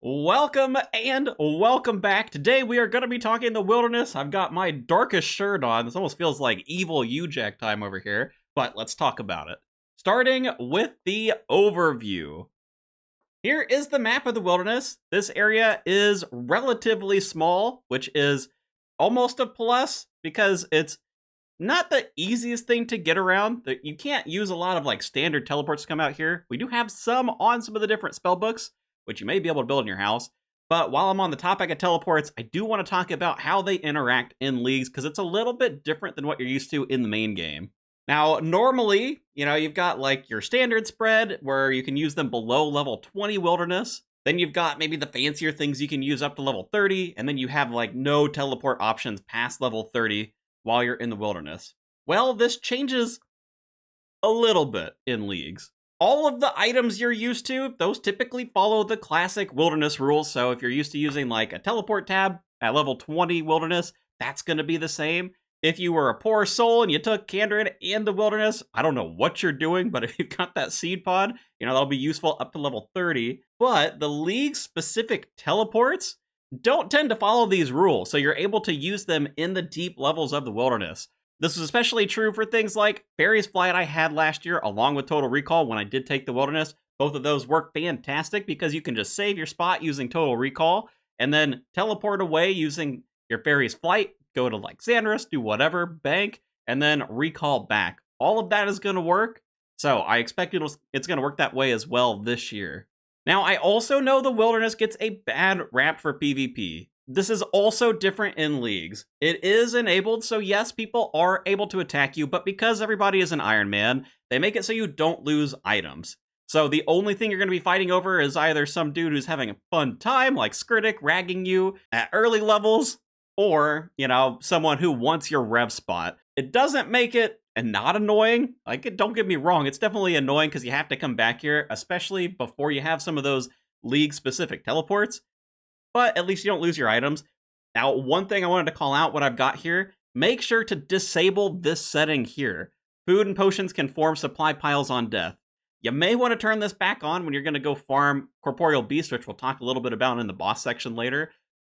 Welcome and welcome back. Today we are going to be talking the wilderness. I've got my darkest shirt on. This almost feels like evil U-Jack time over here, but let's talk about it. Starting with the overview. Here is the map of the wilderness. This area is relatively small, which is almost a plus because it's not the easiest thing to get around. You can't use a lot of like standard teleports to come out here. We do have some on some of the different spell books, which you may be able to build in your house. But while I'm on the topic of teleports, I do want to talk about how they interact in leagues because it's a little bit different than what you're used to in the main game. Now, normally, you've got like your standard spread where you can use them below level 20 wilderness. Then you've got maybe the fancier things you can use up to level 30, and then you have like no teleport options past level 30 while you're in the wilderness. Well, this changes a little bit in leagues. All of the items you're used to, those typically follow the classic wilderness rules. So if you're used to using like a teleport tab at level 20 wilderness, that's going to be the same. If you were a poor soul and you took Candrid and the wilderness, I don't know what you're doing, but if you've got that seed pod, that'll be useful up to level 30. But the league specific teleports don't tend to follow these rules, so you're able to use them in the deep levels of the wilderness. This is especially true for things like Fairy's Flight I had last year, along with Total Recall when I did take the wilderness. Both of those work fantastic because you can just save your spot using Total Recall, and then teleport away using your Fairy's Flight, go to like Xanderus, do whatever, bank, and then recall back. All of that is going to work, so I expect it's going to work that way as well this year. Now, I also know the wilderness gets a bad rap for PvP. This is also different in leagues. It is enabled, so yes, people are able to attack you, but because everybody is an Iron Man, they make it so you don't lose items. So the only thing you're going to be fighting over is either some dude who's having a fun time, like Skritic, ragging you at early levels, or, someone who wants your rev spot. It doesn't make it not annoying. Don't get me wrong, it's definitely annoying because you have to come back here, especially before you have some of those league-specific teleports. But at least you don't lose your items. Now, one thing I wanted to call out what I've got here, make sure to disable this setting here. Food and potions can form supply piles on death. You may want to turn this back on when you're going to go farm Corporeal Beast, which we'll talk a little bit about in the boss section later.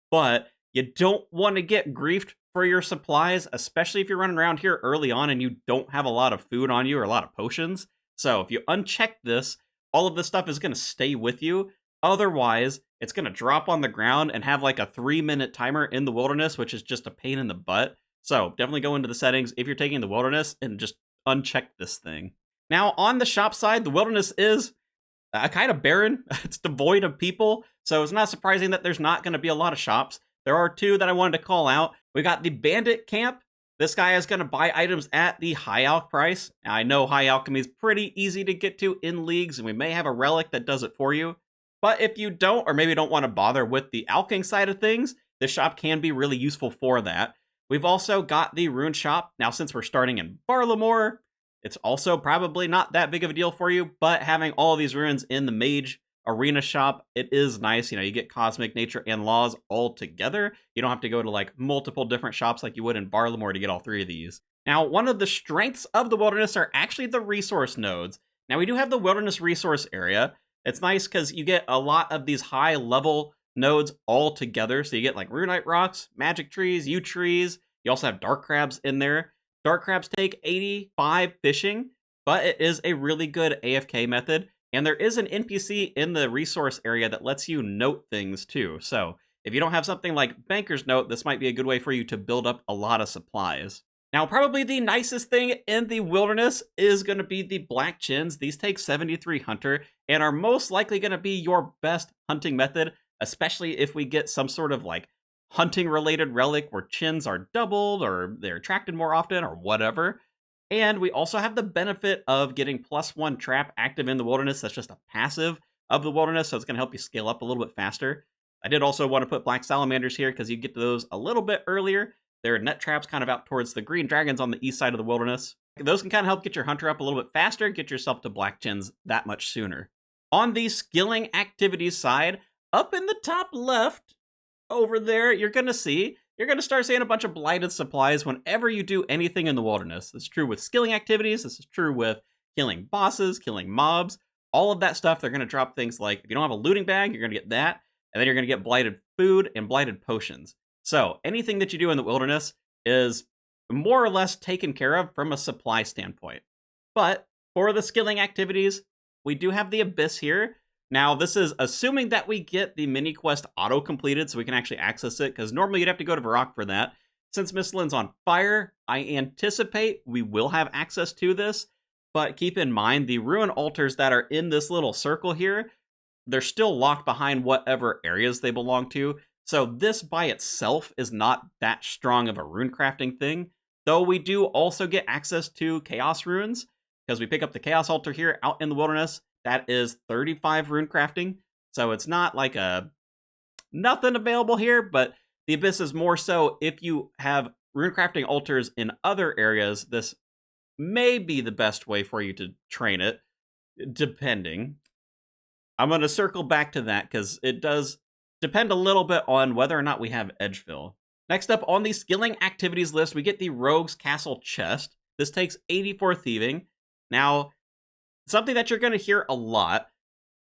But you don't want to get griefed for your supplies, especially if you're running around here early on and you don't have a lot of food on you or a lot of potions. So if you uncheck this, all of this stuff is going to stay with you. Otherwise, it's going to drop on the ground and have like a 3-minute timer in the wilderness, which is just a pain in the butt. So definitely go into the settings if you're taking the wilderness and just uncheck this thing. Now, on the shop side, the wilderness is kind of barren. It's devoid of people, so it's not surprising that there's not going to be a lot of shops. There are two that I wanted to call out. We got the Bandit Camp. This guy is going to buy items at the high alch price. Now, I know high alchemy is pretty easy to get to in leagues, and we may have a relic that does it for you. But if you don't, or maybe don't want to bother with the alching side of things, this shop can be really useful for that. We've also got the Rune Shop. Now, since we're starting in Barlamore, it's also probably not that big of a deal for you, but having all of these runes in the Mage Arena shop, it is nice. You get Cosmic, Nature, and Laws all together. You don't have to go to like multiple different shops like you would in Barlamore to get all three of these. Now, one of the strengths of the wilderness are actually the resource nodes. Now, we do have the wilderness resource area. It's nice because you get a lot of these high level nodes all together. So you get like Runite Rocks, Magic Trees, Yew Trees. You also have Dark Crabs in there. Dark Crabs take 85 fishing, but it is a really good AFK method. And there is an NPC in the resource area that lets you note things too. So if you don't have something like Banker's Note, this might be a good way for you to build up a lot of supplies. Now, probably the nicest thing in the wilderness is going to be the Black Chins. These take 73 Hunter and are most likely going to be your best hunting method, especially if we get some sort of like hunting related relic where chins are doubled or they're attracted more often or whatever. And we also have the benefit of getting +1 trap active in the wilderness. That's just a passive of the wilderness, so it's going to help you scale up a little bit faster. I did also want to put Black Salamanders here because you get to those a little bit earlier. There are net traps kind of out towards the green dragons on the east side of the wilderness. Those can kind of help get your hunter up a little bit faster, get yourself to Black Chins that much sooner. On the skilling activities side, up in the top left over there, you're going to start seeing a bunch of blighted supplies whenever you do anything in the wilderness. This is true with skilling activities. This is true with killing bosses, killing mobs, all of that stuff. They're going to drop things like, if you don't have a looting bag, you're going to get that. and then you're going to get blighted food and blighted potions. So anything that you do in the wilderness is more or less taken care of from a supply standpoint. But for the skilling activities, we do have the Abyss here. Now, this is assuming that we get the mini quest auto-completed so we can actually access it, because normally you'd have to go to Varrock for that. Since Misthalyn's on fire, I anticipate we will have access to this, but keep in mind the ruin altars that are in this little circle here, they're still locked behind whatever areas they belong to, so this by itself is not that strong of a rune crafting thing, though we do also get access to Chaos runes, because we pick up the Chaos altar here out in the wilderness. That is 35 rune crafting, so it's not like nothing available here, but the Abyss is more so if you have rune crafting altars in other areas, this may be the best way for you to train it, depending. I'm going to circle back to that because it does depend a little bit on whether or not we have Edgefill. Next up on the skilling activities list, we get the Rogue's Castle chest. This takes 84 thieving. Now, something that you're going to hear a lot,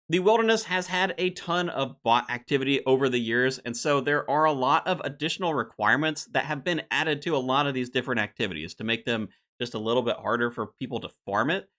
the wilderness has had a ton of bot activity over the years, and so there are a lot of additional requirements that have been added to a lot of these different activities to make them just a little bit harder for people to farm it.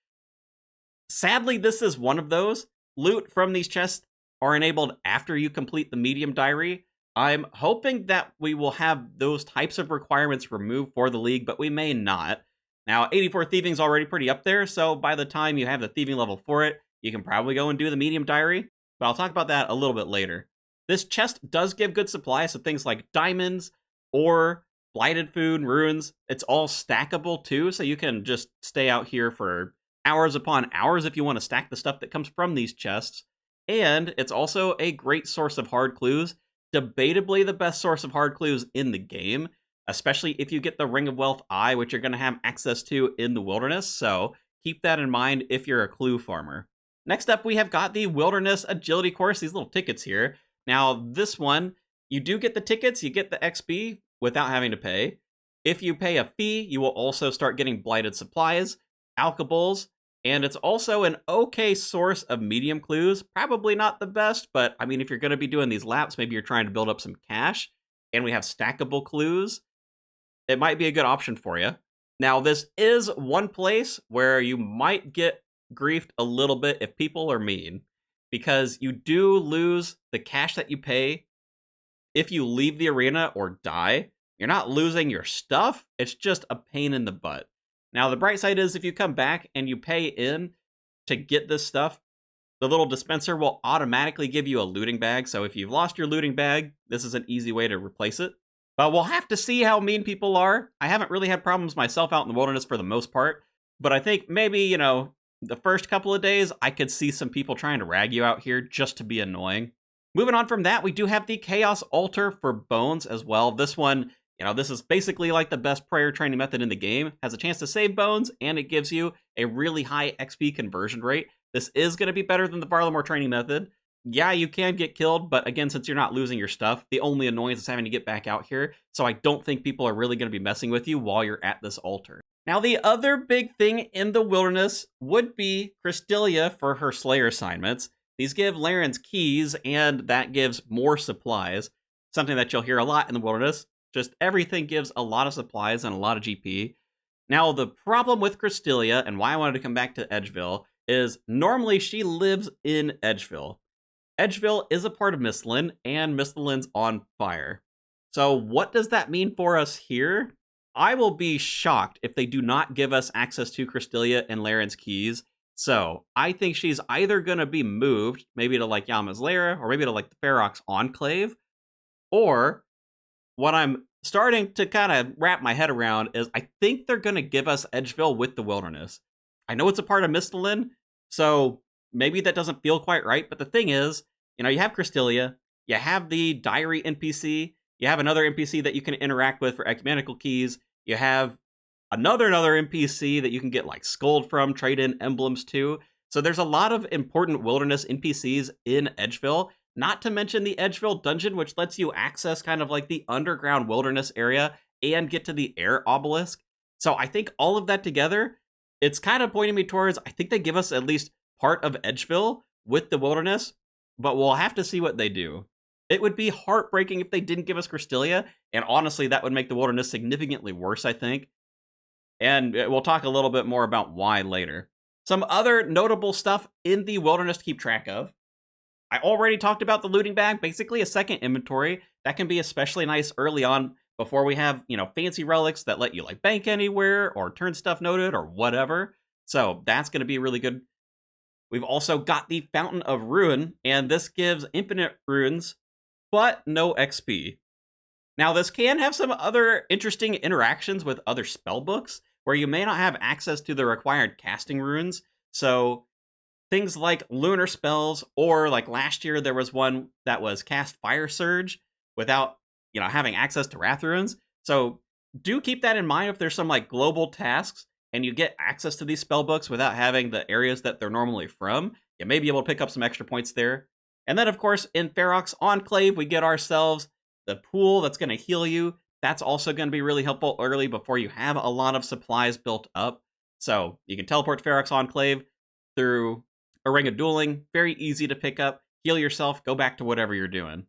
Sadly, this is one of those. Loot from these chests are enabled after you complete the medium diary. I'm hoping that we will have those types of requirements removed for the league, but we may not. Now, 84 thieving is already pretty up there, so by the time you have the thieving level for it, you can probably go and do the medium diary, but I'll talk about that a little bit later. This chest does give good supplies of things like diamonds, ore, blighted food, runes. It's all stackable too, so you can just stay out here for hours upon hours if you want to stack the stuff that comes from these chests. And it's also a great source of hard clues, debatably the best source of hard clues in the game, especially if you get the Ring of Wealth Eye, which you're going to have access to in the wilderness, so keep that in mind if you're a clue farmer. Next up, we have got the Wilderness Agility course, these little tickets here. Now, this one, you do get the tickets, you get the XP without having to pay. If you pay a fee, you will also start getting blighted supplies, alkables, and it's also an okay source of medium clues. Probably not the best, but I mean, if you're going to be doing these laps, maybe you're trying to build up some cash, and we have stackable clues, it might be a good option for you. Now, this is one place where you might get griefed a little bit if people are mean, because you do lose the cash that you pay if you leave the arena or die. You're not losing your stuff, it's just a pain in the butt. Now, the bright side is if you come back and you pay in to get this stuff, the little dispenser will automatically give you a looting bag, so if you've lost your looting bag, this is an easy way to replace it. But we'll have to see how mean people are. I haven't really had problems myself out in the wilderness for the most part, but I think maybe, the first couple of days, I could see some people trying to rag you out here just to be annoying. Moving on from that, we do have the Chaos Altar for Bones as well. This one, this is basically like the best prayer training method in the game. Has a chance to save bones, and it gives you a really high XP conversion rate. This is going to be better than the Varlamore training method. Yeah, you can get killed, but again, since you're not losing your stuff, the only annoyance is having to get back out here, so I don't think people are really going to be messing with you while you're at this altar. Now, the other big thing in the wilderness would be Krystelia for her Slayer assignments. These give Laren's keys, and that gives more supplies, something that you'll hear a lot in the wilderness. Just everything gives a lot of supplies and a lot of GP. Now, the problem with Krystelia, and why I wanted to come back to Edgeville, is normally she lives in Edgeville. Edgeville is a part of Misthalyn, and Misthalyn's on fire. So what does that mean for us here? I will be shocked if they do not give us access to Krystelia and Laren's keys. So I think she's either going to be moved, maybe to like Yama's Lair, or maybe to like the Ferox Enclave, or what I'm starting to kind of wrap my head around is I think they're going to give us Edgeville with the wilderness. I know it's a part of Misthalyn, so maybe that doesn't feel quite right, but the thing is, you have Krystelia, you have the diary NPC, you have another NPC that you can interact with for ecumenical keys, you have another NPC that you can get like Scold from, trade in emblems to. So there's a lot of important wilderness NPCs in Edgeville, not to mention the Edgeville dungeon, which lets you access kind of like the underground wilderness area and get to the air obelisk. So I think all of that together, it's kind of pointing me towards, I think they give us at least part of Edgeville with the wilderness, but we'll have to see what they do. It would be heartbreaking if they didn't give us Cristelia, and honestly, that would make the wilderness significantly worse, I think. And we'll talk a little bit more about why later. Some other notable stuff in the wilderness to keep track of. I already talked about the looting bag, basically a second inventory. That can be especially nice early on before we have, fancy relics that let you like bank anywhere or turn stuff noted or whatever. So that's going to be really good. We've also got the Fountain of Ruin, and this gives infinite runes, but no XP. Now, this can have some other interesting interactions with other spellbooks, where you may not have access to the required casting runes. So things like lunar spells, or like last year there was one that was cast Fire Surge without, having access to Wrath runes. So do keep that in mind if there's some like global tasks and you get access to these spellbooks without having the areas that they're normally from. You may be able to pick up some extra points there. And then, of course, in Ferox Enclave, we get ourselves the pool that's going to heal you. That's also going to be really helpful early before you have a lot of supplies built up. So you can teleport to Ferox Enclave through a Ring of Dueling. Very easy to pick up. Heal yourself. Go back to whatever you're doing.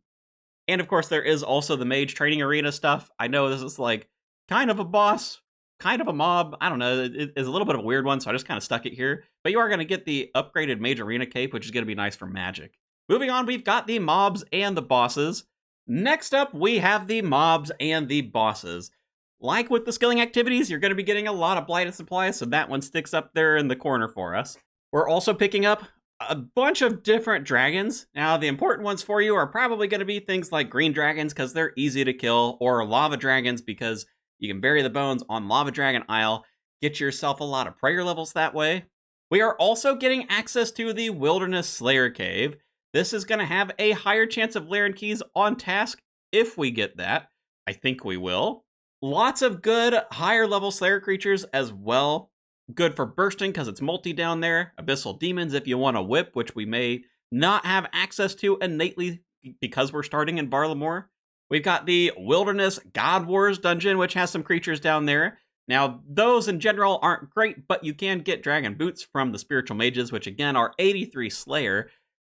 And of course, there is also the Mage Training Arena stuff. I know this is like kind of a boss, kind of a mob. I don't know. It is a little bit of a weird one, so I just kind of stuck it here. But you are going to get the upgraded Mage Arena Cape, which is going to be nice for magic. Moving on, we've got the mobs and the bosses. Next up, we have the mobs and the bosses. Like with the skilling activities, you're going to be getting a lot of blighted supplies, so that one sticks up there in the corner for us. We're also picking up a bunch of different dragons. Now, the important ones for you are probably going to be things like green dragons, because they're easy to kill, or lava dragons, because you can bury the bones on Lava Dragon Isle, get yourself a lot of prayer levels that way. We are also getting access to the Wilderness Slayer Cave. This is going to have a higher chance of Laren keys on task if we get that. I think we will. Lots of good higher level Slayer creatures as well. Good for bursting because it's multi down there. Abyssal Demons if you want a whip, which we may not have access to innately because we're starting in Barlamore. We've got the Wilderness God Wars dungeon, which has some creatures down there. Now, those in general aren't great, but you can get Dragon Boots from the Spiritual Mages, which again are 83 Slayer.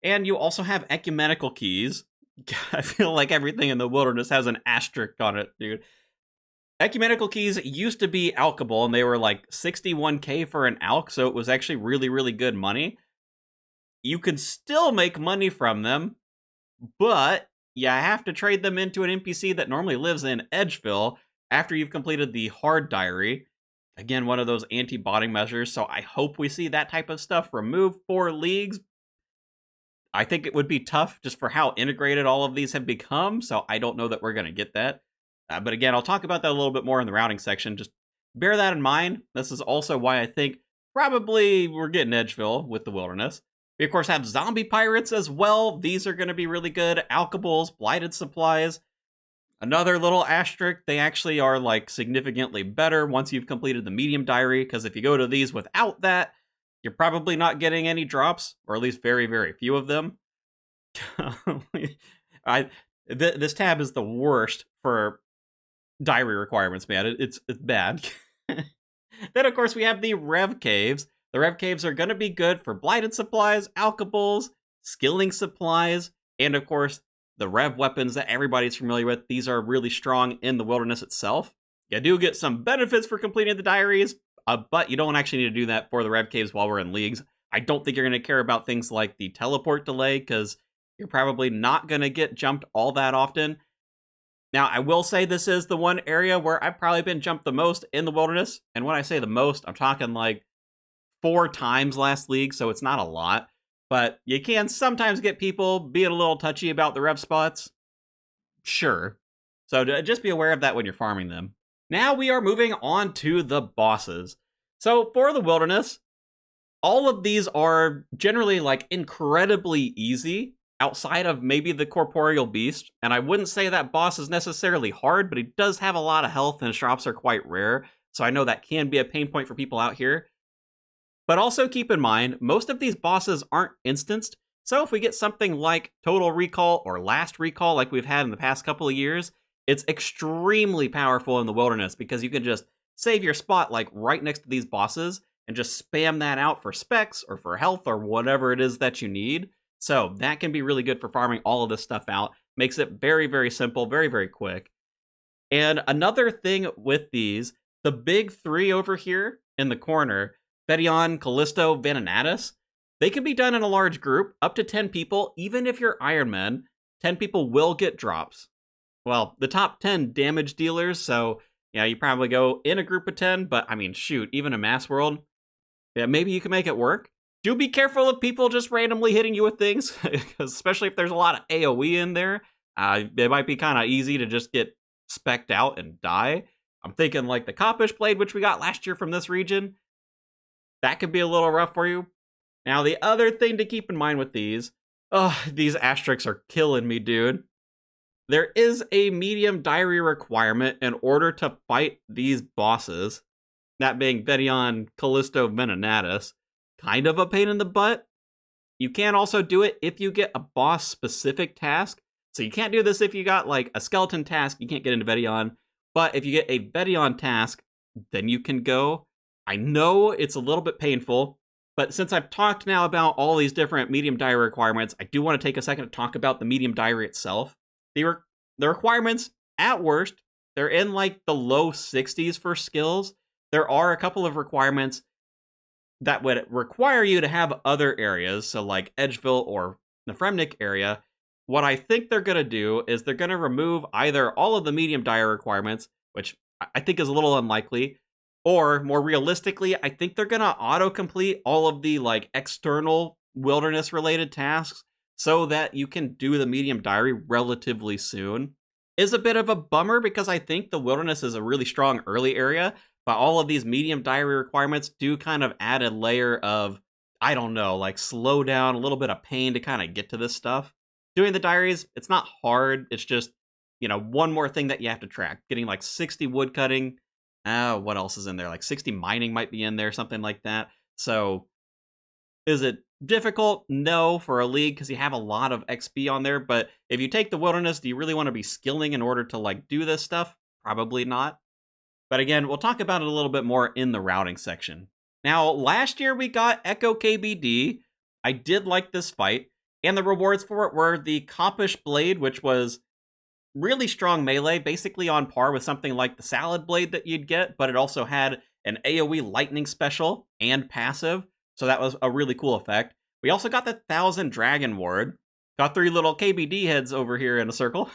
And you also have ecumenical keys. I feel like everything in the wilderness has an asterisk on it, dude. Ecumenical keys used to be alchable, and they were like 61k for an alch, so it was actually really, really good money. You could still make money from them, but you have to trade them into an NPC that normally lives in Edgeville after you've completed the Hard Diary. Again, one of those anti-botting measures, so I hope we see that type of stuff removed for leagues. I think it would be tough just for how integrated all of these have become, so I don't know that we're going to get that. But again, I'll talk about that a little bit more in the routing section. Just bear that in mind. This is also why I think probably we're getting Edgeville with the Wilderness. We, of course, have Zombie Pirates as well. These are going to be really good. Alchables, Blighted Supplies. Another little asterisk, they actually are like significantly better once you've completed the Medium Diary, because if you go to these without that, you're probably not getting any drops, or at least very, very few of them. This tab is the worst for diary requirements, man. It's bad. Then, of course, we have the Rev Caves. The Rev Caves are going to be good for Blighted Supplies, Alchables, Skilling Supplies, and, of course, the Rev weapons that everybody's familiar with. These are really strong in the wilderness itself. You do get some benefits for completing the diaries, but you don't actually need to do that for the Rev Caves while we're in leagues. I don't think you're going to care about things like the teleport delay, because you're probably not going to get jumped all that often. Now, I will say this is the one area where I've probably been jumped the most in the wilderness. And when I say the most, I'm talking like 4 times last league, so it's not a lot. But you can sometimes get people being a little touchy about the rev spots. Sure. So just be aware of that when you're farming them. Now we are moving on to the bosses. So for the wilderness, all of these are generally like incredibly easy outside of maybe the corporeal beast. And I wouldn't say that boss is necessarily hard, but he does have a lot of health and his drops are quite rare. So I know that can be a pain point for people out here. But also keep in mind, most of these bosses aren't instanced. So if we get something like Total Recall or Last Recall like we've had in the past couple of years, it's extremely powerful in the wilderness because you can just save your spot like right next to these bosses and just spam that out for specs or for health or whatever it is that you need. So that can be really good for farming all of this stuff out. Makes it very, very simple, very, very quick. And another thing with these, the big three over here in the corner, Bedion, Callisto, Venanatus, they can be done in a large group, up to 10 people. Even if you're Iron Man, 10 people will get drops. Well, the top 10 damage dealers, so yeah, you probably go in a group of 10, but I mean, shoot, even a mass world, yeah, maybe you can make it work. Do be careful of people just randomly hitting you with things, especially if there's a lot of AoE in there. It might be kind of easy to just get specced out and die. I'm thinking like the Coppish Blade, which we got last year from this region. That could be a little rough for you. Now, the other thing to keep in mind with these asterisks are killing me, dude. There is a medium diary requirement in order to fight these bosses. That being Bedion, Callisto, Venanatus. Kind of a pain in the butt. You can also do it if you get a boss-specific task. So you can't do this if you got like a skeleton task, you can't get into Bedion. But if you get a Bedion task, then you can go. I know it's a little bit painful, but since I've talked now about all these different medium diary requirements, I do want to take a second to talk about the medium diary itself. The requirements, at worst, they're in like the low 60s for skills. There are a couple of requirements that would require you to have other areas, so like Edgeville or the Fremnik area. What I think they're going to do is they're going to remove either all of the medium diary requirements, which I think is a little unlikely, or more realistically, I think they're going to auto-complete all of the like external wilderness-related tasks so that you can do the medium diary relatively soon. Is a bit of a bummer because I think the wilderness is a really strong early area, but all of these medium diary requirements do kind of add a layer of, I don't know, like slow down, a little bit of pain to kind of get to this stuff. Doing the diaries, it's not hard. It's just, one more thing that you have to track. Getting like 60 wood cutting. What else is in there? Like 60 mining might be in there, something like that. So is it difficult? No, for a league, because you have a lot of XP on there. But if you take the wilderness, do you really want to be skilling in order to like do this stuff? Probably not. But again, we'll talk about it a little bit more in the routing section. Now, last year we got Echo KBD. I did like this fight. And the rewards for it were the Coppish Blade, which was really strong melee, basically on par with something like the Salad Blade that you'd get, but it also had an AoE lightning special and passive, so that was a really cool effect. We also got the 1000 Dragon Ward. Got 3 little KBD heads over here in a circle.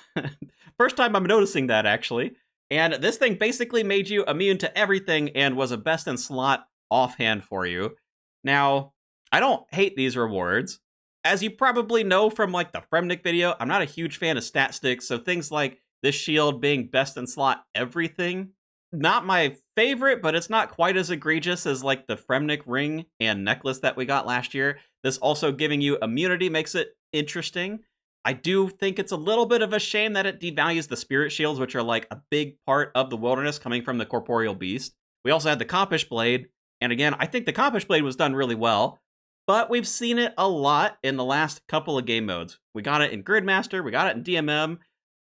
First time I'm noticing that, actually. And this thing basically made you immune to everything and was a best in slot offhand for you. Now, I don't hate these rewards. As you probably know from like the Fremnik video, I'm not a huge fan of stat sticks, so things like this shield being best in slot everything, not my favorite, but it's not quite as egregious as like the Fremnik ring and necklace that we got last year. This also giving you immunity makes it interesting. I do think it's a little bit of a shame that it devalues the spirit shields, which are like a big part of the wilderness coming from the corporeal beast. We also had the Coppish Blade, and again, I think the Coppish Blade was done really well. But we've seen it a lot in the last couple of game modes. We got it in Gridmaster, we got it in DMM.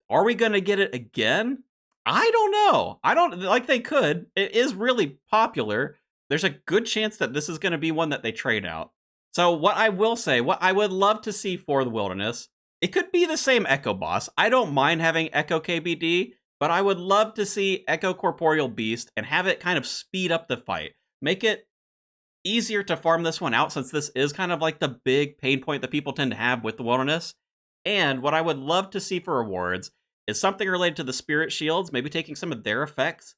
Are we going to get it again? I don't know. I don't, like they could. It is really popular. There's a good chance that this is going to be one that they trade out. So what I will say, what I would love to see for the wilderness, it could be the same Echo boss. I don't mind having Echo KBD, but I would love to see Echo Corporeal Beast and have it kind of speed up the fight. Make it easier to farm this one out, since this is kind of like the big pain point that people tend to have with the wilderness. And what I would love to see for rewards is something related to the spirit shields, maybe taking some of their effects.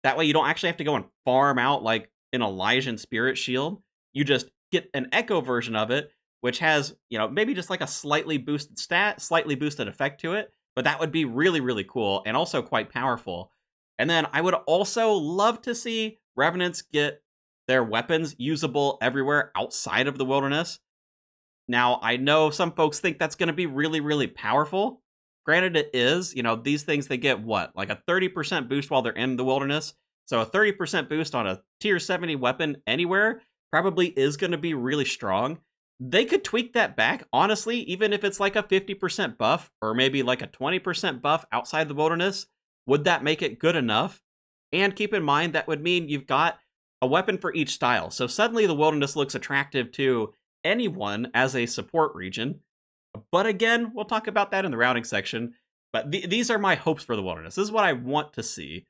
That way you don't actually have to go and farm out like an Elysian spirit shield. You just get an Echo version of it, which has, maybe just like a slightly boosted stat, slightly boosted effect to it. But that would be really, really cool and also quite powerful. And then I would also love to see Revenants get their weapons usable everywhere outside of the wilderness. Now, I know some folks think that's going to be really, really powerful. Granted, it is. These things, they get what? Like a 30% boost while they're in the wilderness. So a 30% boost on a tier 70 weapon anywhere probably is going to be really strong. They could tweak that back, honestly, even if it's like a 50% buff or maybe like a 20% buff outside the wilderness. Would that make it good enough? And keep in mind, that would mean you've got a weapon for each style. So suddenly the wilderness looks attractive to anyone as a support region. But again, we'll talk about that in the routing section. But these are my hopes for the Wilderness. This is what I want to see.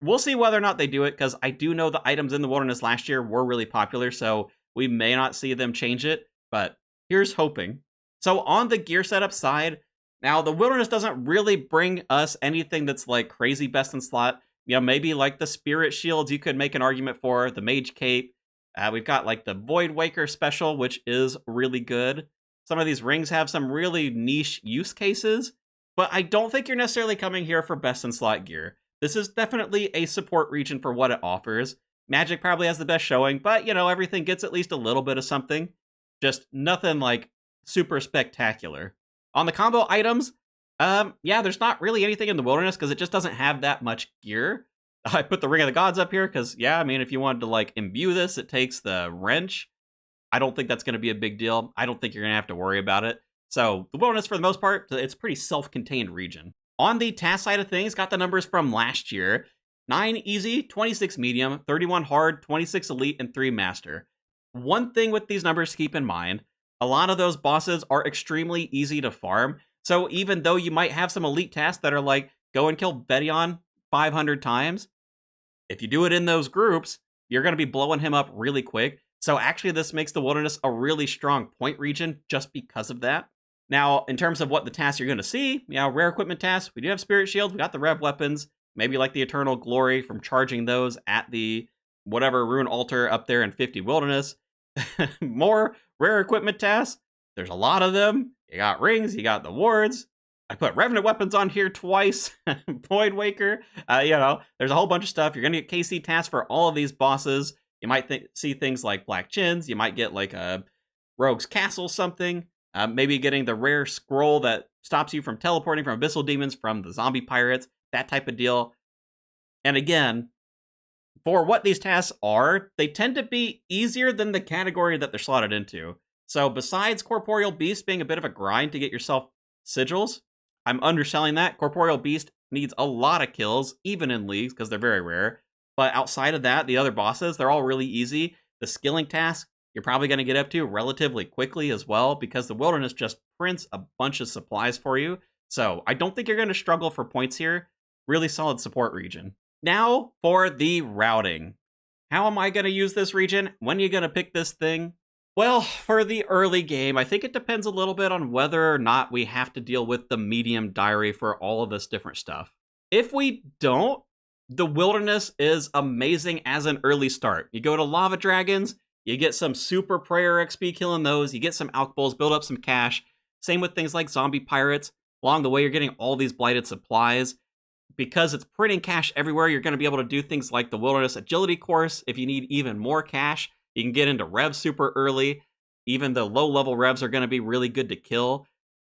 We'll see whether or not they do it, because I do know the items in the Wilderness last year were really popular, so we may not see them change it, but here's hoping. So on the gear setup side, now the Wilderness doesn't really bring us anything that's like crazy best in slot. You know, maybe like the Spirit Shields you could make an argument for, the Mage Cape. We've got like the Void Waker special, which is really good. Some of these rings have some really niche use cases, but I don't think you're necessarily coming here for best in slot gear. This is definitely a support region for what it offers. Magic probably has the best showing, but, you know, everything gets at least a little bit of something. Just nothing, like, super spectacular. On the combo items, yeah, there's not really anything in the Wilderness, because it just doesn't have that much gear. I put the Ring of the Gods up here, because, yeah, I mean, if you wanted to, like, imbue this, it takes the Wrench. I don't think that's going to be a big deal. I don't think you're going to have to worry about it. So, the Wilderness, for the most part, it's a pretty self-contained region. On the task side of things, got the numbers from last year. 9 easy, 26 medium, 31 hard, 26 elite, and 3 master. One thing with these numbers to keep in mind, a lot of those bosses are extremely easy to farm. So even though you might have some elite tasks that are like, go and kill Betyon 500 times, if you do it in those groups, you're going to be blowing him up really quick. So actually this makes the Wilderness a really strong point region just because of that. Now, in terms of what the tasks you're going to see, rare equipment tasks, we do have Spirit Shield, we got the Rev Weapons, maybe like the Eternal Glory from charging those at the whatever Rune Altar up there in 50 Wilderness. More rare equipment tasks, there's a lot of them. You got rings, you got the wards. I put Revenant Weapons on here twice, Void Waker, there's a whole bunch of stuff. You're going to get KC tasks for all of these bosses. You might see things like Black Chins, you might get like a Rogue's Castle something. Maybe getting the rare scroll that stops you from teleporting from Abyssal Demons from the zombie pirates, that type of deal. And again, for what these tasks are, they tend to be easier than the category that they're slotted into. So besides Corporeal Beast being a bit of a grind to get yourself sigils, I'm underselling that. Corporeal Beast needs a lot of kills, even in leagues, because they're very rare. But outside of that, the other bosses, they're all really easy. The skilling task, you're probably going to get up to relatively quickly as well, because the Wilderness just prints a bunch of supplies for you. So I don't think you're going to struggle for points here. Really solid support region. Now for the routing. How am I going to use this region? When are you going to pick this thing? Well, for the early game, I think it depends a little bit on whether or not we have to deal with the medium diary for all of this different stuff. If we don't, the Wilderness is amazing as an early start. You go to Lava Dragons, you get some super prayer XP killing those, you get some Alk Bowls, build up some cash. Same with things like zombie pirates. Along the way, you're getting all these blighted supplies. Because it's printing cash everywhere, you're going to be able to do things like the Wilderness Agility course. If you need even more cash, you can get into revs super early. Even the low-level revs are going to be really good to kill.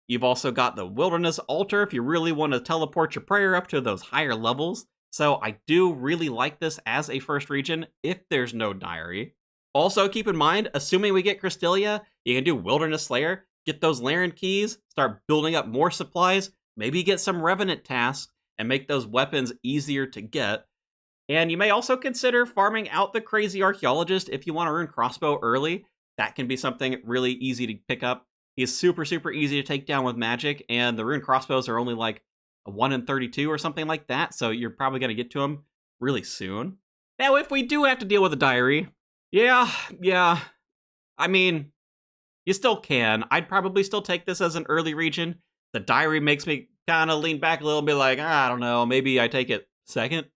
You've also got the Wilderness Altar if you really want to teleport your prayer up to those higher levels. So I do really like this as a first region if there's no diary. Also, keep in mind, assuming we get Krystelia, you can do Wilderness Slayer, get those Laren keys, start building up more supplies, maybe get some Revenant tasks, and make those weapons easier to get. And you may also consider farming out the Crazy Archaeologist if you want to rune Crossbow early. That can be something really easy to pick up. He's super, super easy to take down with magic, and the rune Crossbows are only like a 1 in 32 or something like that, so you're probably going to get to him really soon. Now, if we do have to deal with a diary, yeah, I mean, you still can. I'd probably still take this as an early region. The diary makes me kind of lean back a little bit like, I don't know, maybe I take it second.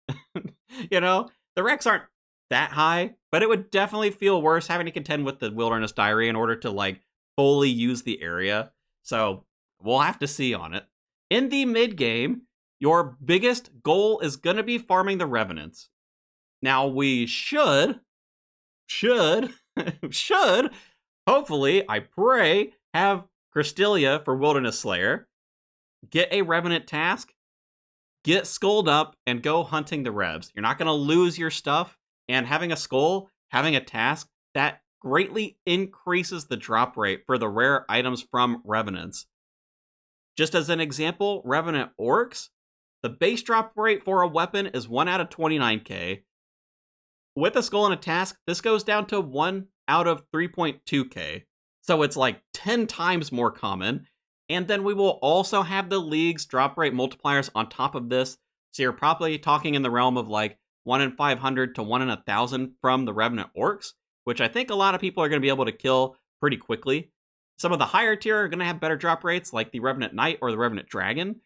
The Recs aren't that high, but it would definitely feel worse having to contend with the Wilderness Diary in order to like fully use the area. So we'll have to see on it. In the mid game, your biggest goal is going to be farming the Revenants. Now we should, hopefully, I pray, have Krystelia for Wilderness Slayer, get a Revenant task, get skulled up, and go hunting the revs. You're not going to lose your stuff, and having a skull, having a task, that greatly increases the drop rate for the rare items from Revenants. Just as an example, Revenant Orcs, the base drop rate for a weapon is 1 out of 29k. With a skull and a task, this goes down to 1 out of 3.2k. So it's like 10 times more common. And then we will also have the league's drop rate multipliers on top of this. So you're probably talking in the realm of like 1 in 500 to 1 in 1,000 from the Revenant Orcs, which I think a lot of people are going to be able to kill pretty quickly. Some of the higher tier are going to have better drop rates, like the Revenant Knight or the Revenant Dragon,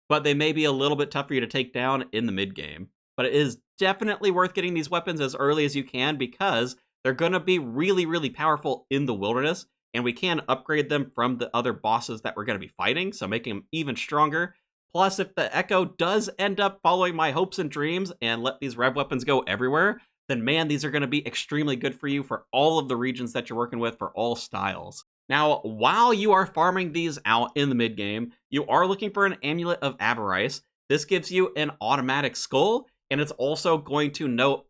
but they may be a little bit tough for you to take down in the mid game. But it is definitely worth getting these weapons as early as you can because they're going to be really, really powerful in the wilderness, and we can upgrade them from the other bosses that we're going to be fighting, so making them even stronger. Plus, if the Echo does end up following my hopes and dreams and let these rev weapons go everywhere, then man, these are going to be extremely good for you for all of the regions that you're working with for all styles. Now, while you are farming these out in the mid game, you are looking for an Amulet of Avarice. This gives you an automatic skull, and it's also going to note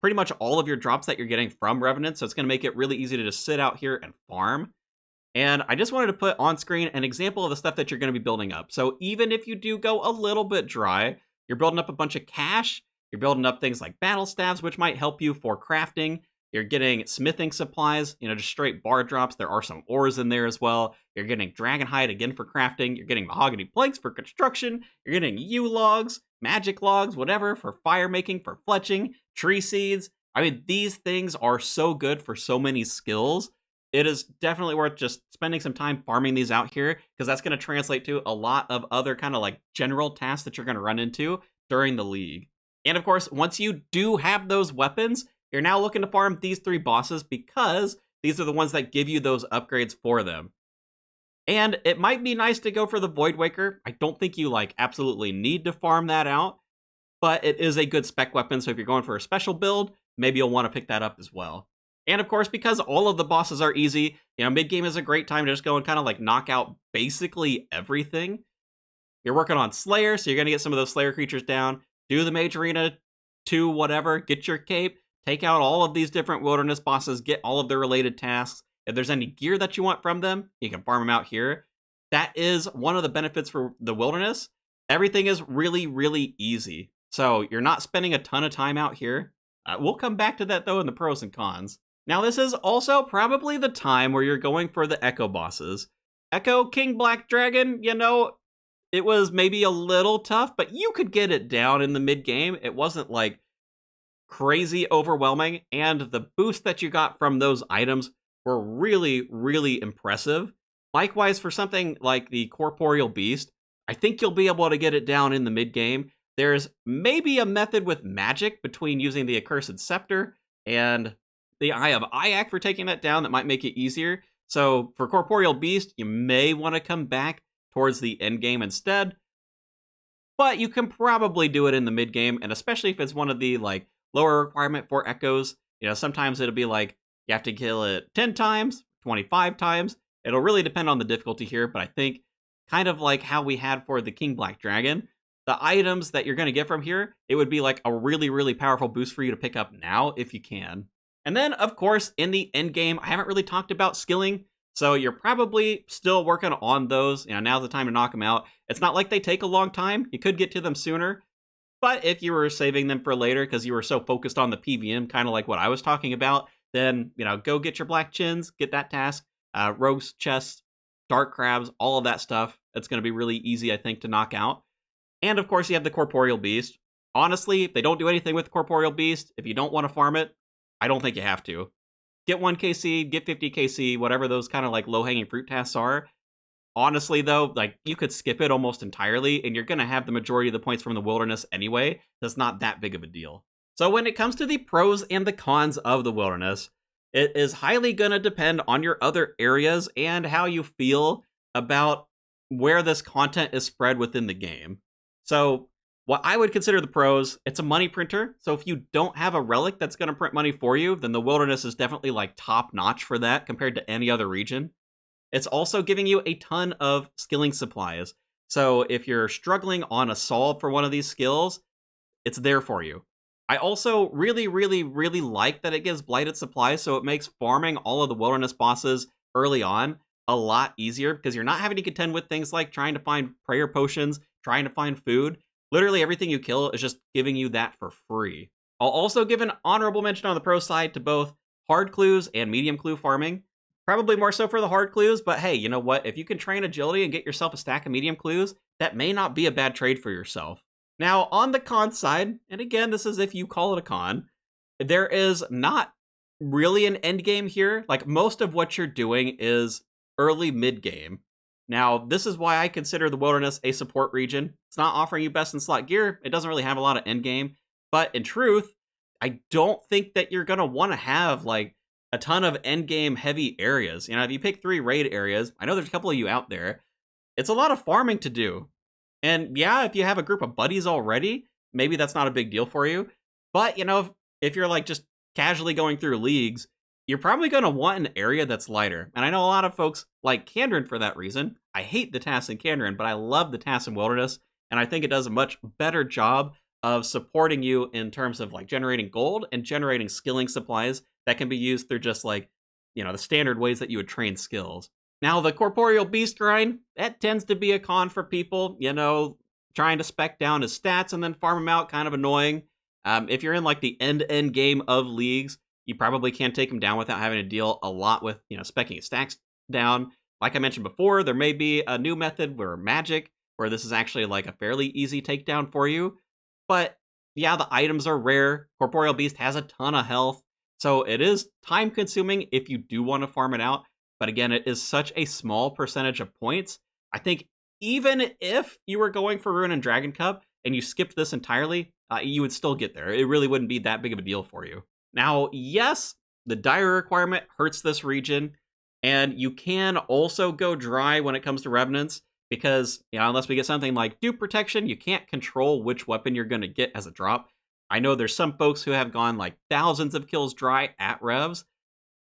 pretty much all of your drops that you're getting from Revenant, so it's going to make it really easy to just sit out here and farm. And I just wanted to put on screen an example of the stuff that you're going to be building up. So even if you do go a little bit dry, you're building up a bunch of cash, you're building up things like battle staves, which might help you for crafting. You're getting smithing supplies, just straight bar drops. There are some ores in there as well. You're getting dragonhide again for crafting. You're getting mahogany planks for construction. You're getting yew logs, magic logs, whatever, for fire making, for fletching, tree seeds. I mean, these things are so good for so many skills. It is definitely worth just spending some time farming these out here because that's going to translate to a lot of other kind of like general tasks that you're going to run into during the league. And of course, once you do have those weapons, you're now looking to farm these 3 bosses because these are the ones that give you those upgrades for them. And it might be nice to go for the Voidwaker. I don't think you absolutely need to farm that out, but it is a good spec weapon, so if you're going for a special build, maybe you'll want to pick that up as well. And of course, because all of the bosses are easy, mid-game is a great time to just go and kind of knock out basically everything. You're working on Slayer, so you're going to get some of those Slayer creatures down, do the Mage Arena 2, whatever, get your cape, take out all of these different wilderness bosses, get all of their related tasks. If there's any gear that you want from them, you can farm them out here. That is one of the benefits for the wilderness. Everything is really, really easy. So you're not spending a ton of time out here. We'll come back to that, though, in the pros and cons. Now, this is also probably the time where you're going for the Echo bosses. Echo King Black Dragon, it was maybe a little tough, but you could get it down in the mid-game. It wasn't, crazy overwhelming, and the boost that you got from those items were really, really impressive. Likewise, for something like the Corporeal Beast, I think you'll be able to get it down in the mid-game. There's maybe a method with magic between using the Accursed Scepter and the Eye of Iac for taking that down that might make it easier. So for Corporeal Beast, you may want to come back towards the end game instead, but you can probably do it in the mid game, and especially if it's one of the lower requirement for echoes. Sometimes it'll be you have to kill it 10 times, 25 times. It'll really depend on the difficulty here, but I think kind of like how we had for the King Black Dragon, the items that you're going to get from here, it would be a really, really powerful boost for you to pick up now if you can. And then, of course, in the end game, I haven't really talked about skilling, so you're probably still working on those. Now's the time to knock them out. It's not like they take a long time. You could get to them sooner, but if you were saving them for later because you were so focused on the PVM, kind of like what I was talking about, then, go get your Black Chins, get that task, Rogue's Chest, Dark Crabs, all of that stuff. It's going to be really easy, I think, to knock out. And, of course, you have the Corporeal Beast. Honestly, if they don't do anything with the Corporeal Beast, if you don't want to farm it, I don't think you have to. Get 1 KC, get 50 KC, whatever those kind of low-hanging fruit tasks are. Honestly, though, you could skip it almost entirely, and you're going to have the majority of the points from the wilderness anyway. That's not that big of a deal. So when it comes to the pros and the cons of the wilderness, it is highly going to depend on your other areas and how you feel about where this content is spread within the game. So what I would consider the pros, it's a money printer. So if you don't have a relic that's going to print money for you, then the wilderness is definitely top notch for that compared to any other region. It's also giving you a ton of skilling supplies. So if you're struggling on a solve for one of these skills, it's there for you. I also really, really, really like that it gives blighted supplies, so it makes farming all of the wilderness bosses early on a lot easier because you're not having to contend with things like trying to find prayer potions, trying to find food. Literally everything you kill is just giving you that for free. I'll also give an honorable mention on the pro side to both hard clues and medium clue farming. Probably more so for the hard clues, but hey, you know what? If you can train agility and get yourself a stack of medium clues, that may not be a bad trade for yourself. Now, on the con side, and again, this is if you call it a con, there is not really an end game here. Like, most of what you're doing is early mid game. Now, this is why I consider the Wilderness a support region. It's not offering you best in slot gear. It doesn't really have a lot of end game. But in truth, I don't think that you're going to want to have like a ton of end game heavy areas. You know, if you pick 3 raid areas, I know there's a couple of you out there. It's a lot of farming to do. And yeah, if you have a group of buddies already, maybe that's not a big deal for you. But, you know, if you're like just casually going through leagues, you're probably going to want an area that's lighter. And I know a lot of folks like Kandrin for that reason. I hate the TAS in Kandrin, but I love the TAS in Wilderness. And I think it does a much better job of supporting you in terms of like generating gold and generating skilling supplies that can be used through just like, you know, the standard ways that you would train skills. Now, the Corporeal Beast grind, that tends to be a con for people, you know, trying to spec down his stats and then farm him out, kind of annoying. If you're in like the end-to-end game of leagues, you probably can't take him down without having to deal a lot with, you know, specking his stacks down. Like I mentioned before, there may be a new method where magic, where this is actually like a fairly easy takedown for you. But yeah, the items are rare. Corporeal Beast has a ton of health. So it is time consuming if you do want to farm it out. But again, it is such a small percentage of points. I think even if you were going for Rune and Dragon Cup and you skipped this entirely, you would still get there. It really wouldn't be that big of a deal for you. Now, yes, the diary requirement hurts this region. And you can also go dry when it comes to Revenants. Because, you know, unless we get something like dupe protection, you can't control which weapon you're going to get as a drop. I know there's some folks who have gone like thousands of kills dry at Revs.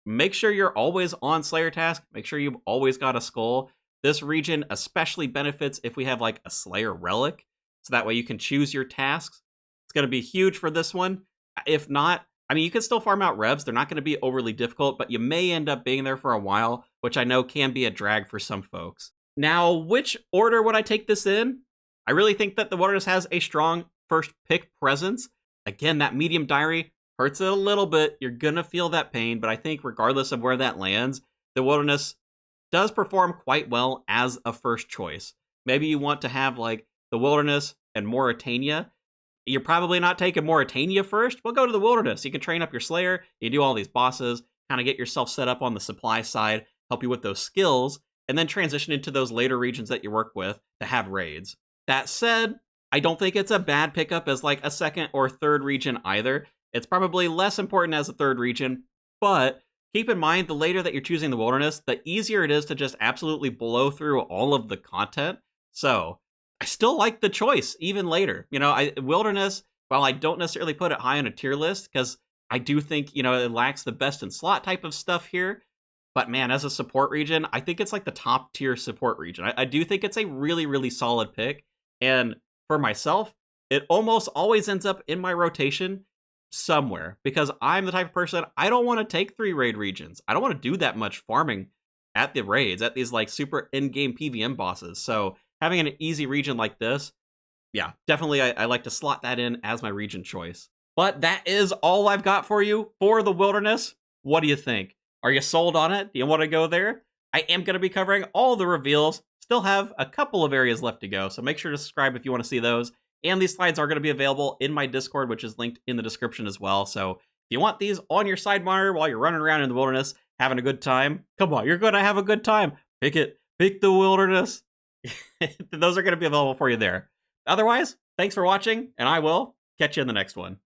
Make sure you're always on Slayer task. Make sure you've always got a skull. This region especially benefits if we have like a Slayer relic. So that way you can choose your tasks. It's going to be huge for this one. If not, I mean, you can still farm out Revs. They're not going to be overly difficult, but you may end up being there for a while, which I know can be a drag for some folks. Now, which order would I take this in? I really think that the Wilderness has a strong first pick presence. Again, that medium diary hurts it a little bit. You're going to feel that pain, but I think regardless of where that lands, the Wilderness does perform quite well as a first choice. Maybe you want to have like the Wilderness and Mauritania. You're probably not taking Mauritania first. Well, go to the Wilderness. You can train up your Slayer. You do all these bosses, kind of get yourself set up on the supply side, help you with those skills, and then transition into those later regions that you work with to have raids. That said, I don't think it's a bad pickup as like a second or third region either. It's probably less important as a third region, but keep in mind the later that you're choosing the Wilderness, the easier it is to just absolutely blow through all of the content. So I still like the choice even later. You know, Wilderness, while I don't necessarily put it high on a tier list, because I do think, you know, it lacks the best in slot type of stuff here. But man, as a support region, I think it's like the top tier support region. I do think it's a really, really solid pick. And for myself, it almost always ends up in my rotation somewhere, because I'm the type of person, I don't want to take 3 raid regions. I don't want to do that much farming at the raids, at these like super in-game PVM bosses. So having an easy region like this, yeah, definitely I like to slot that in as my region choice. But that is all I've got for you for the Wilderness. What do you think? Are you sold on it? Do you want to go there? I am going to be covering all the reveals. Still have a couple of areas left to go, so make sure to subscribe if you want to see those. And these slides are going to be available in my Discord, which is linked in the description as well. So if you want these on your side monitor while you're running around in the Wilderness, having a good time, come on, you're going to have a good time. Pick it. Pick the Wilderness. Those are going to be available for you there. Otherwise, thanks for watching, and I will catch you in the next one.